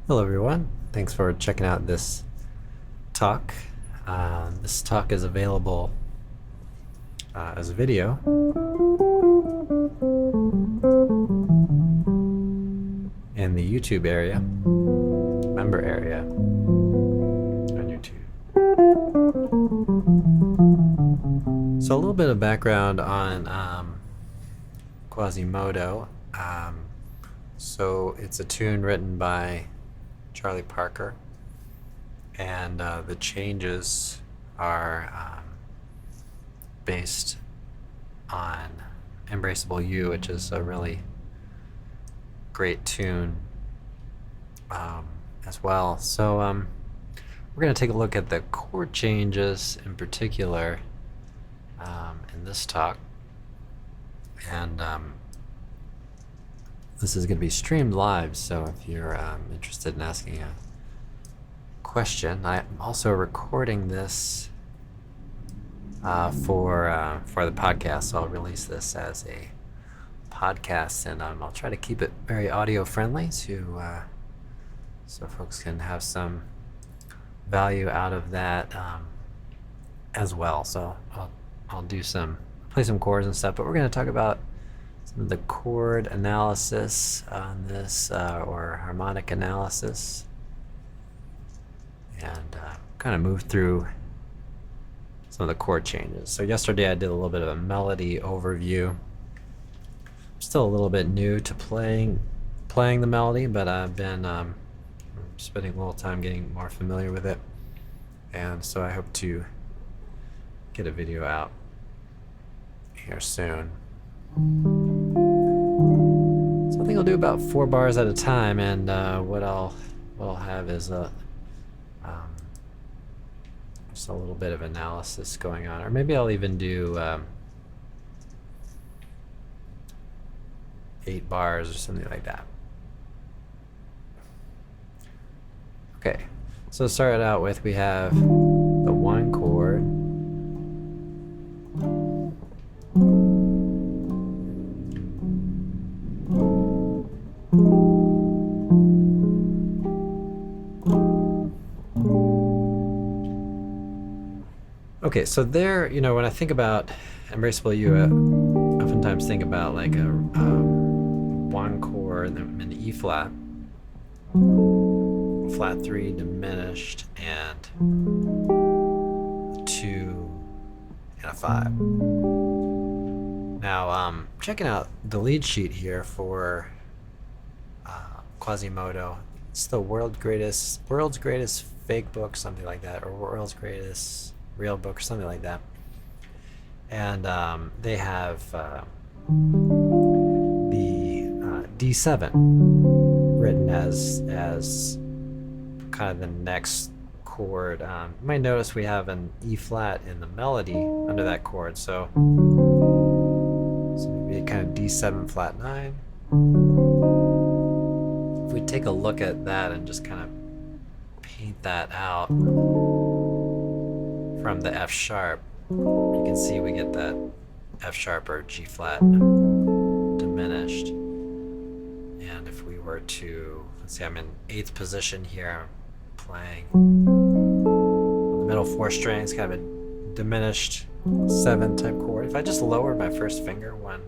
Hello, everyone. Thanks for checking out this talk. This talk is available as a video in the YouTube area, member area on YouTube. So a little bit of background on Quasimodo. So it's a tune written by Charlie Parker, and the changes are based on Embraceable You, which is a really great tune as well. So we're going to take a look at the chord changes in particular in this talk, and this is going to be streamed live, so if you're interested in asking a question, I'm also recording this for the podcast, so I'll release this as a podcast, and I'll try to keep it very audio friendly so folks can have some value out of that as well. So I'll play some chords and stuff, but we're going to talk about some of the chord analysis on this, or harmonic analysis, and kind of move through some of the chord changes. So yesterday I did a little bit of a melody overview. I'm still a little bit new to playing the melody, but I've been spending a little time getting more familiar with it, and so I hope to get a video out here soon. So I think I'll do about 4 bars at a time, and what I'll have is just a little bit of analysis going on, or maybe I'll even do 8 bars or something like that. Okay, so to start it out with, we have the 1 chord, okay, so there, when I think about Embraceable You, I oftentimes think about like a 1 chord and an E flat, flat 3 diminished, and a 2 and a 5. Now, checking out the lead sheet here for Quasimodo. It's the world's greatest fake book, something like that, or world's greatest real book, or something like that. And they have the D7 written as kind of the next chord. You might notice we have an E flat in the melody under that chord, so maybe kind of D7 flat 9. If we take a look at that and just kind of paint that out from the F sharp, you can see we get that F sharp or G flat diminished. And if we were to, let's see, I'm in 8th position here, I'm playing the middle 4 strings, kind of a diminished 7 type chord. If I just lower my first finger one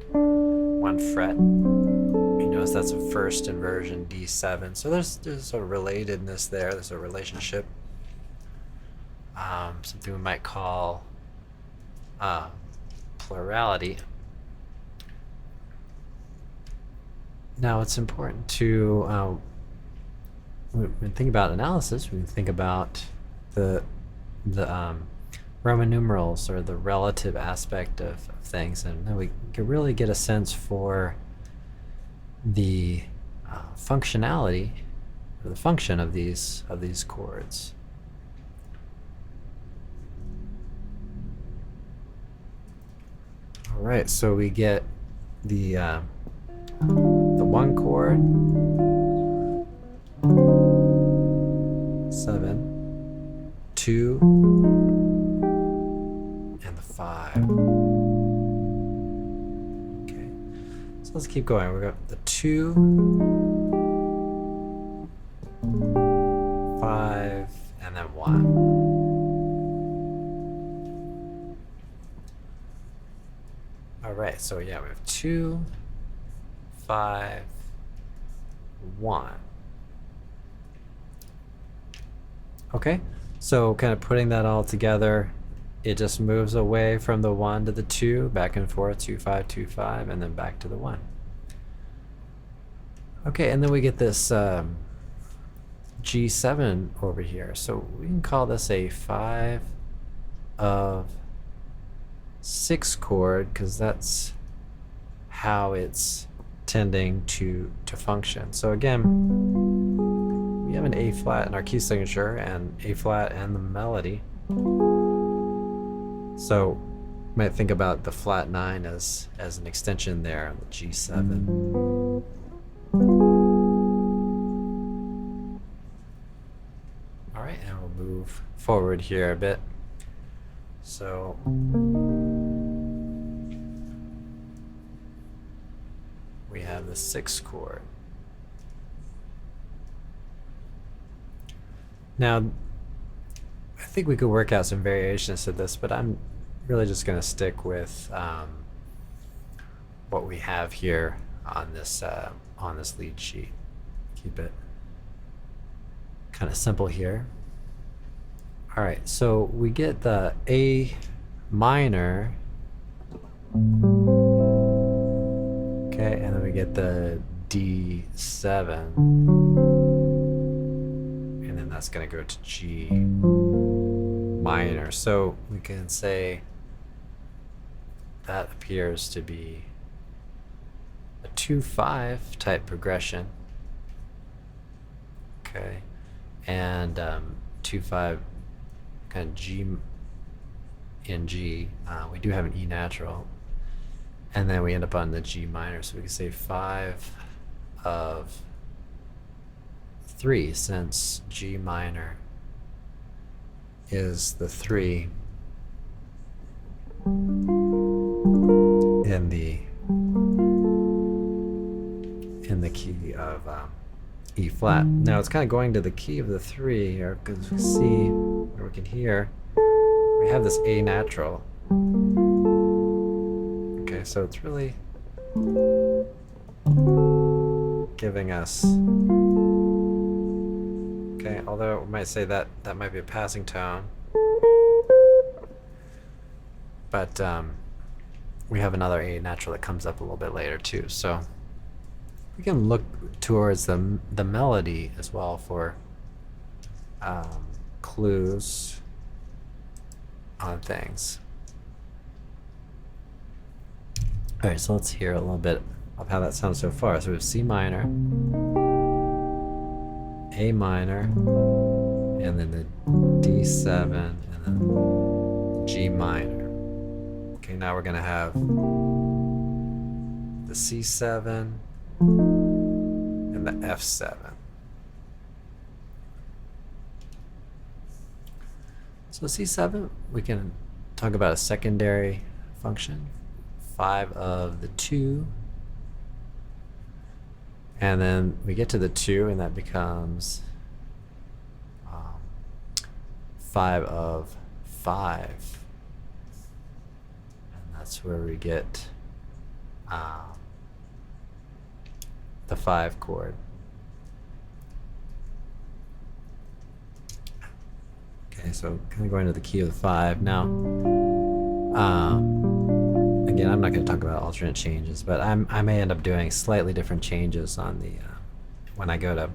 fret, you notice that's a first inversion D7. So there's a relatedness there. There's a relationship. Something we might call plurality. Now, it's important to, when we think about analysis, we think about the Roman numerals, or the relative aspect of things, and then we can really get a sense for the functionality, or the function of these chords. All right, so we get the 1 chord, 7, 2, and the 5. Okay, so let's keep going. We got the 2, 1. All right, so yeah, we have 2, 5, 1. Okay, so kind of putting that all together, it just moves away from the 1 to the 2, back and forth, 2, 5, 2, 5, and then back to the 1. Okay, and then we get this G7 over here. So we can call this a 5 of 6 chord, because that's how it's tending to function. So again, we have an A flat in our key signature and A flat and the melody. So you might think about the flat 9 as an extension there on the G7. All right, and we'll move forward here a bit. So we have the 6th chord. Now, I think we could work out some variations to this, but I'm really just going to stick with what we have here on this lead sheet. Keep it kind of simple here. All right, so we get the A minor, okay, and then we get the D7, and then that's going to go to G minor. So we can say that appears to be a 2-5 type progression, okay, and 2-5 kind of G in G. We do have an E natural, and then we end up on the G minor, so we can say 5 of 3, since G minor is the 3 in the key of E flat. Now it's kind of going to the key of the 3 here, because we see, or we can hear, we have this A natural. Okay, so it's really giving us, okay, although we might say that that might be a passing tone, but we have another A natural that comes up a little bit later too. So we can look towards the melody as well for clues on things. All right, so let's hear a little bit of how that sounds so far. So we have C minor, A minor, and then the D7, and then G minor. Okay, now we're gonna have the C7 and the F7. So C7, we can talk about a secondary function, 5 of the 2, and then we get to the 2, and that becomes 5 of 5, and that's where we get the 5 chord. Okay, so kind of going to the key of the 5 now. Again, I'm not going to talk about alternate changes, but I may end up doing slightly different changes on the when I go to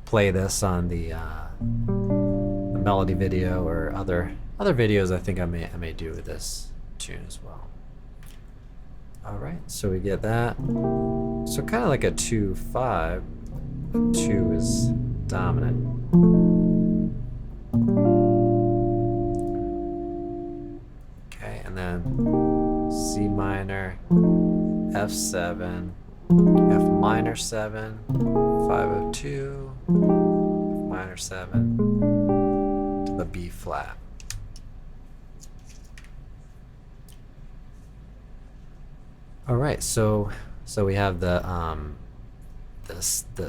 play this on the melody video or other videos. I think I may do with this tune as well. All right, so we get that. So kind of like a 2-5. The 2 is dominant. Okay, and then C minor, F7, F minor 7, 5 of 2, F minor 7, to the B flat. All right, so we have the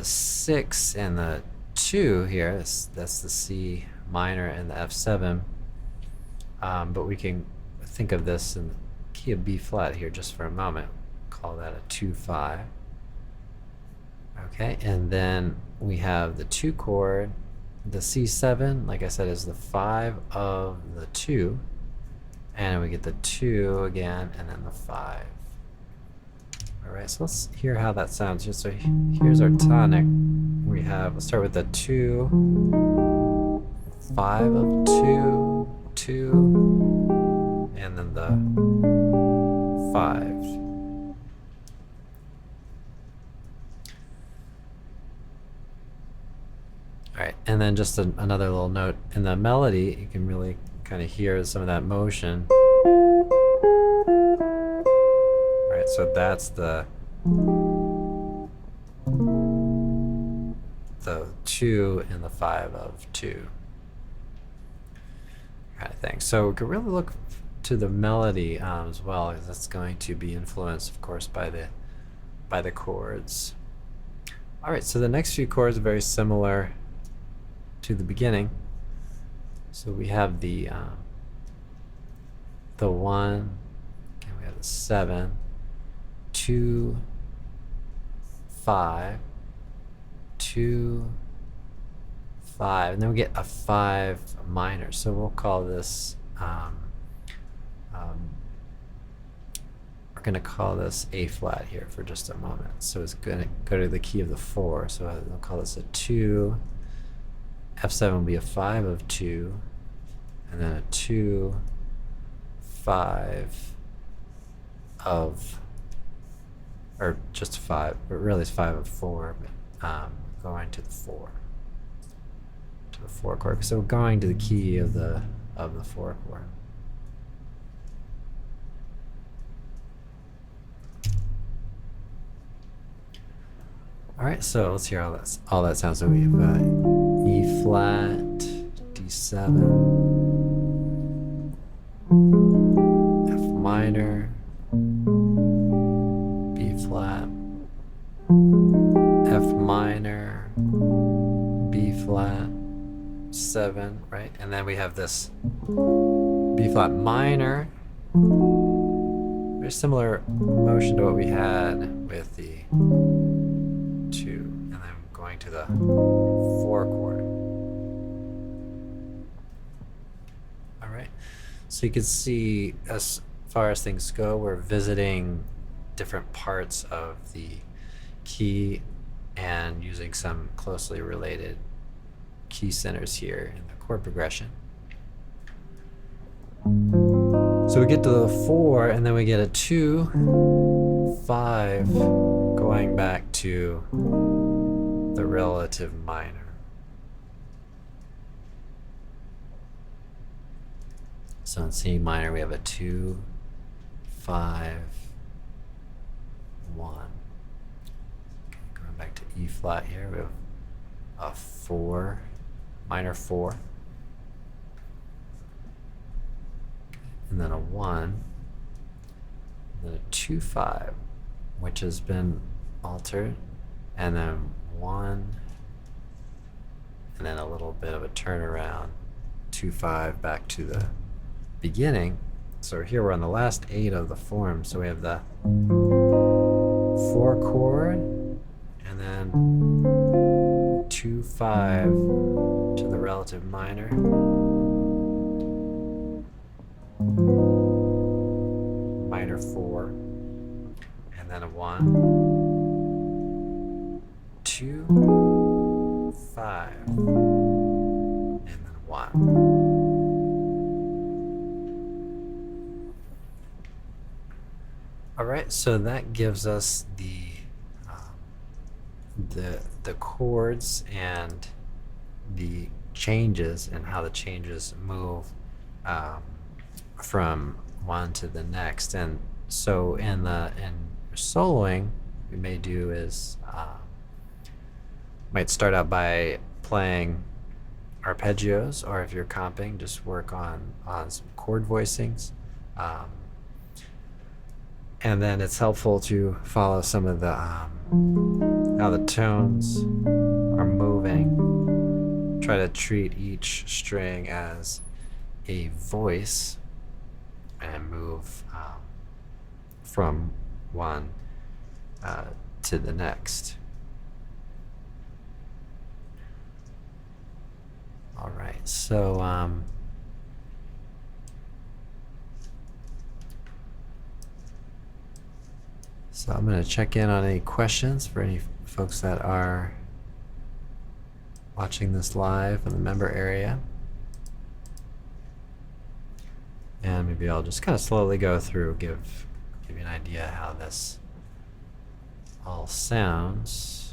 6 and the 2 here. That's the C minor and the F7, but we can think of this in the key of B flat here just for a moment. Call that a 2-5. Okay, and then we have the 2 chord. The C7, like I said, is the 5 of the 2, and we get the 2 again, and then the 5. All right, so let's hear how that sounds. So here's our tonic. Let's start with the 2, 5 of 2, 2, and then the 5. All right, and then just another little note in the melody, you can really kind of hear some of that motion. All right, so that's the 2 and the 5 of 2 kind of thing. So we can really look to the melody as well, because that's going to be influenced, of course, by the chords. All right, so the next few chords are very similar to the beginning. So we have the 1, okay, we have the 7, 2, 5, 2, 5, and then we get a 5 minor. So we'll call this we're going to call this A flat here for just a moment. So it's going to go to the key of the 4. So I'll call this a 2. F7 will be a 5 of 2, and then a 2, 5 of, or just 5, but really it's 5 of 4, but going to the 4, to the 4 chord. So we're going to the key of the 4 chord. All right, so let's hear all that sounds. So we have E flat, D7, F minor, B flat, F minor, B flat, 7, right? And then we have this B flat minor, very similar motion to what we had with the 2, and then going to the 4 chord. All right, so you can see as far as things go, we're visiting different parts of the key and using some closely related key centers here in the chord progression. So we get to the 4, and then we get a 2, 5, going back to the relative minor. So in C minor, we have a 2, 5, 1. Okay, going back to E flat here, we have a 4, minor 4. And then a 1, and then a 2, 5, which has been altered, and then 1, and then a little bit of a turnaround, 2, 5, back to the beginning. So here we're on the last 8 of the form. So we have the 4 chord, and then 2, 5 to the relative minor, minor 4, and then a 1, 2, 5, and then 1. All right, so that gives us the chords and the changes and how the changes move from one to the next. And so in soloing, we may do is might start out by playing arpeggios, or if you're comping, just work on some chord voicings. And then it's helpful to follow some of the how the tones are moving, try to treat each string as a voice and move from one to the next. All right, so I'm going to check in on any questions for any folks that are watching this live in the member area. And maybe I'll just kind of slowly go through, give you an idea how this all sounds.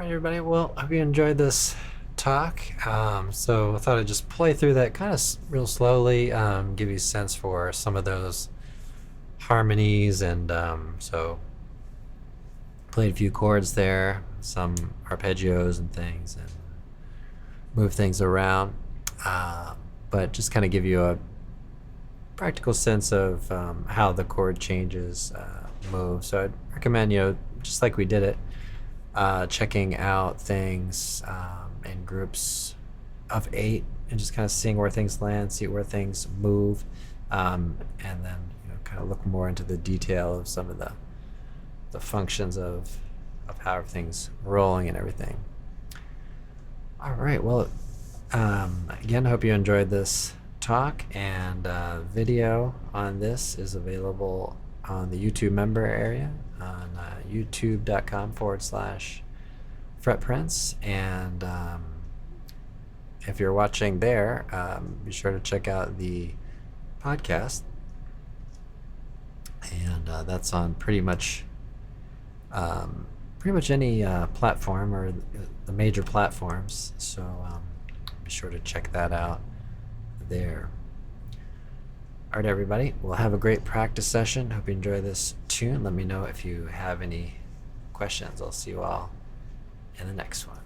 Everybody, well, I hope you enjoyed this talk. So I thought I'd just play through that kind of real slowly, give you a sense for some of those harmonies, and so played a few chords there, some arpeggios and things, and move things around, but just kind of give you a practical sense of how the chord changes move. So I'd recommend, just like we did it, checking out things in groups of 8 and just kind of seeing where things land, see where things move, and then kind of look more into the detail of some of the functions of how everything's rolling and everything. All right, well, again, I hope you enjoyed this talk, and video on this is available on the YouTube member area on youtube.com/fretprints, and if you're watching there, be sure to check out the podcast, and that's on pretty much any platform, or the major platforms, so be sure to check that out there. All right, everybody, well, have a great practice session. Hope you enjoy this tune. Let me know if you have any questions. I'll see you all in the next one.